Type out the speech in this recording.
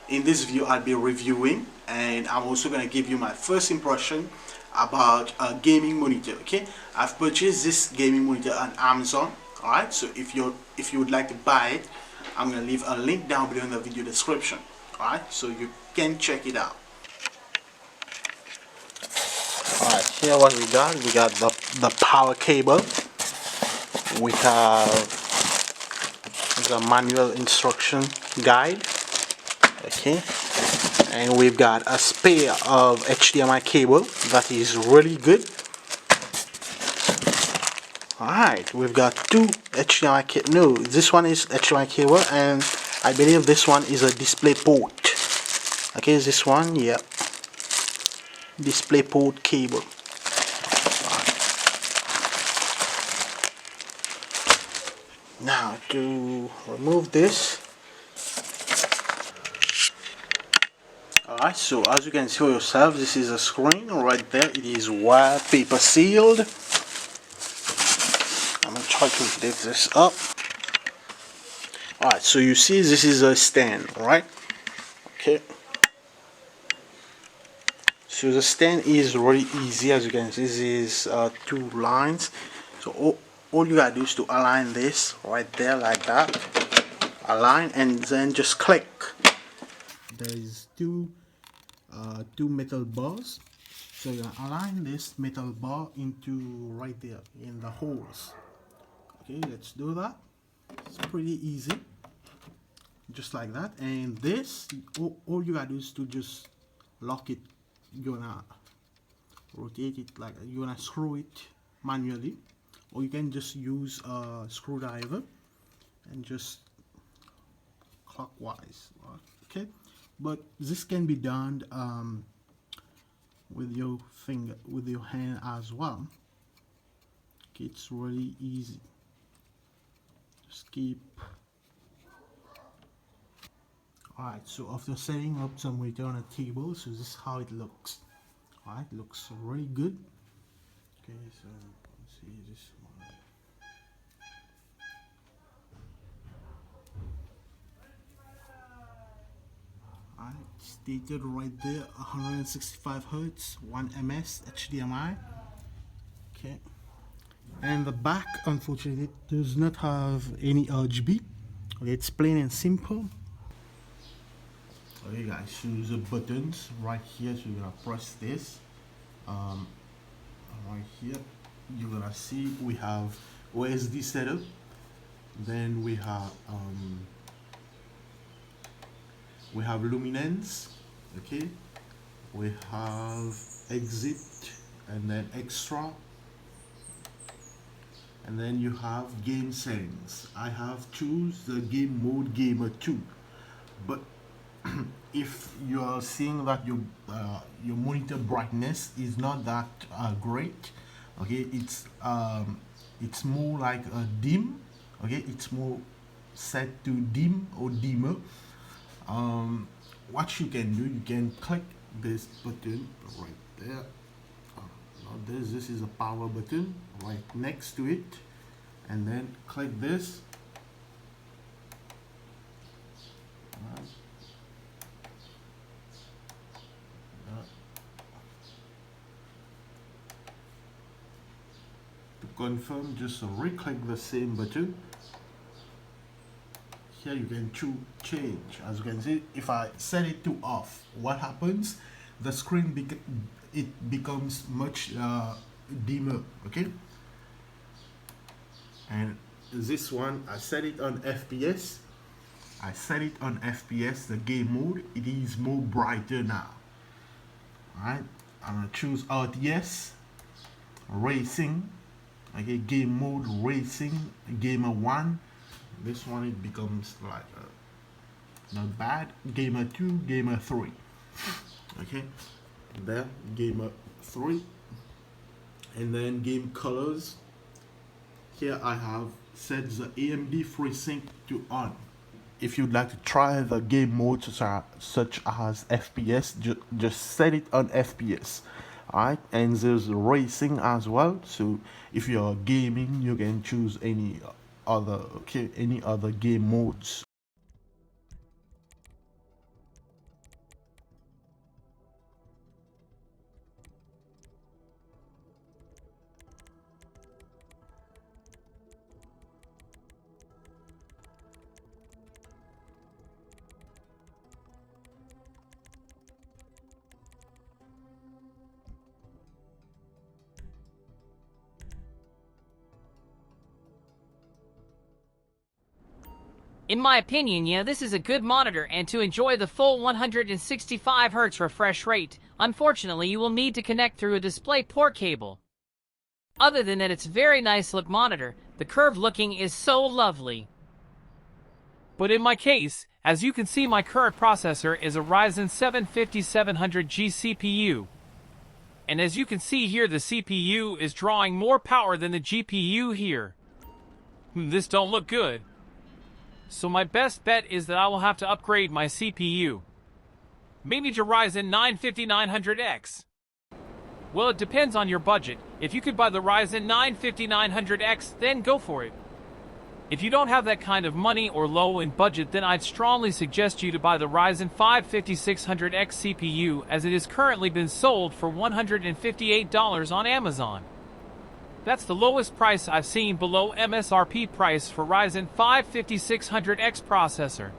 In this video I'll be reviewing, and I'm also going to give you my first impression about a gaming monitor. Okay, I've purchased this gaming monitor on Amazon. Alright, so if you would like to buy it, I'm going to leave a link down below in the video description. Alright, so you can check it out. Alright, here what we got the power cable. We have the manual instruction guide. Okay, and we've got a spare of HDMI cable that is really good. Alright, we've got two HDMI cable. No, this one is HDMI cable, and I believe this one is a display port. Okay, is this one? Yeah, display port cable. Now to remove this. Alright, so as you can see for yourself, this is a screen right there. It is wallpaper sealed. I'm gonna try to lift this up. Alright, so you see this is a stand, right? Okay. So the stand is really easy. As you can see, this is two lines. So all you gotta do is to align this right there like that. Align and then just click. There is two metal bars. So you align this metal bar into right there in the holes. Okay, let's do that. It's pretty easy, just like that. And this, all you gotta do is to just lock it. You're gonna rotate it, like you're gonna screw it manually, or you can just use a screwdriver and just clockwise. Okay, but this can be done with your finger, with your hand as well. Okay, it's really easy. Just keep. Alright, so after setting up some monitor on a table, so this is how it looks. Alright, looks really good. Okay, so let's see this one. Alright, stated right there, 165Hz 1ms HDMI. Okay, and the back, unfortunately, does not have any RGB. Okay, it's plain and simple. Okay guys, so the buttons right here, so you're gonna press this right here. You're gonna see we have OSD setup, then we have luminance. Okay, we have exit and then extra, and then you have game settings. I have choose the game mode gamer 2, but if you are seeing that your monitor brightness is not that great, okay, it's more like a dim. Okay, it's more set to dim or dimmer. What you can do, you can click this button right there. Now this is a power button right next to it, and then click this. To confirm, just re-click the same button. Here you can choose change. As you can see, if I set it to off, what happens? The screen becomes much dimmer. Okay, and this one, I set it on FPS. The game mode, it is more brighter now. Alright, I'm gonna choose RTS racing. Okay, game mode racing, gamer 1. This one, it becomes like not bad. Gamer 2, gamer 3. Okay, there, gamer 3. And then game colors. Here I have set the AMD FreeSync to on. If you'd like to try the game mode such as FPS, just set it on FPS. Alright, and there's racing as well. So if you're gaming, you can choose any other game modes. In my opinion, yeah, this is a good monitor, and to enjoy the full 165Hz refresh rate, unfortunately you will need to connect through a display port cable. Other than that, it's a very nice look monitor. The curved looking is so lovely. But in my case, as you can see, my current processor is a Ryzen 7 5700G CPU. And as you can see here, the CPU is drawing more power than the GPU here. This don't look good. So my best bet is that I will have to upgrade my CPU. Maybe to Ryzen 9 5900X. Well, it depends on your budget. If you could buy the Ryzen 9 5900X, then go for it. If you don't have that kind of money or low in budget, then I'd strongly suggest you to buy the Ryzen 5 5600X CPU, as it has currently been sold for $158 on Amazon. That's the lowest price I've seen below MSRP price for Ryzen 5 5600X processor.